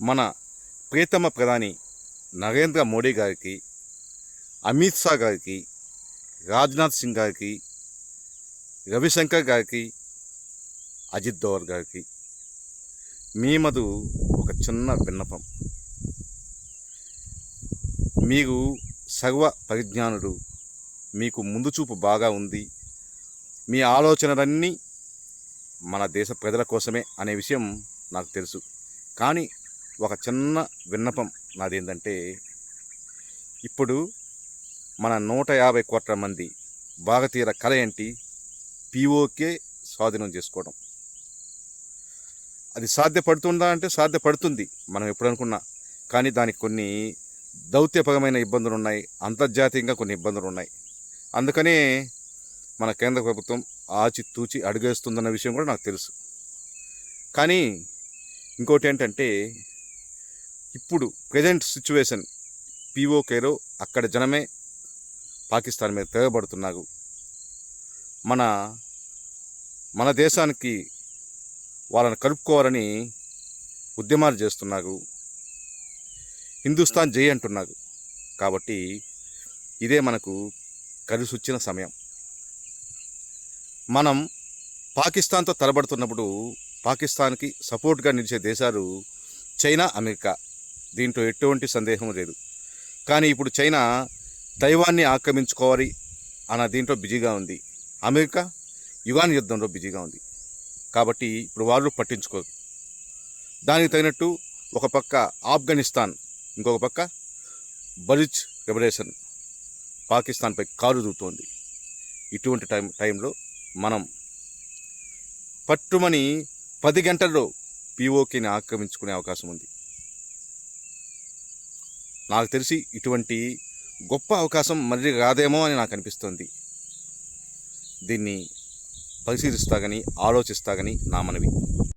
మన ప్రియతమ ప్రధాని నరేంద్ర మోడీ గారికి, అమిత్ షా గారికి, రాజ్నాథ్ సింగ్ గారికి, రవిశంకర్ గారికి, అజిత్ దోవల్ గారికి మీమదు ఒక చిన్న విన్నపం. మీరు సర్వ పరిజ్ఞానుడు, మీకు ముందు చూపు బాగా ఉంది, మీ ఆలోచనలన్నీ మన దేశ ప్రజల కోసమే అనే విషయం నాకు తెలుసు. కానీ ఒక చిన్న విన్నపం నాదేంటంటే, ఇప్పుడు మన 150 కోట్ల మంది భారతీయుల కల ఏంటి? పీఓకే స్వాధీనం చేసుకోవడం. అది సాధ్యపడుతుందా అంటే సాధ్యపడుతుంది, మనం ఎప్పుడు అనుకున్నా. కానీ దానికి కొన్ని దౌత్యపరమైన ఇబ్బందులు ఉన్నాయి, అంతర్జాతీయంగా కొన్ని ఇబ్బందులు ఉన్నాయి. అందుకనే మన కేంద్ర ప్రభుత్వం ఆచితూచి అడుగేస్తుందన్న విషయం కూడా నాకు తెలుసు. కానీ ఇంకోటి ఏంటంటే, ఇప్పుడు ప్రజెంట్ సిచ్యువేషన్ పీఓకేలో అక్కడ జనమే పాకిస్తాన్ మీద తిరగబడుతున్నారు. మన దేశానికి వాళ్ళని కలుపుకోవాలని ఉద్యమాలు చేస్తున్నారు, హిందుస్థాన్ జై అంటున్నారు. కాబట్టి ఇదే మనకు కలిసి వచ్చిన సమయం. మనం పాకిస్తాన్తో తలబడుతున్నప్పుడు పాకిస్తాన్కి సపోర్ట్గా నిలిచే దేశాలు చైనా, అమెరికా. దీంట్లో ఎటువంటి సందేహం లేదు. కానీ ఇప్పుడు చైనా తైవాన్ని ఆక్రమించుకోవాలి అన్న దీంట్లో బిజీగా ఉంది. అమెరికా యుగాన్ యుద్ధంలో బిజీగా ఉంది. కాబట్టి ఇప్పుడు వాళ్ళు పట్టించుకోరు. దానికి తగినట్టు ఒక పక్క ఆఫ్ఘనిస్తాన్, ఇంకొక పక్క బలూచ్ రెవల్యూషన్ పాకిస్తాన్పై కారు దూతోంది. ఇటువంటి టైంలో మనం పట్టుమని 10 గంటల్లో పీఓకేని ఆక్రమించుకునే అవకాశం ఉంది. నాకు తెలిసి ఇటువంటి గొప్ప అవకాశం మళ్ళీ రాదేమో అని నాకు అనిపిస్తుంది. దీన్ని పరిశీలిస్తాగని, ఆలోచిస్తాగని నా మనవి.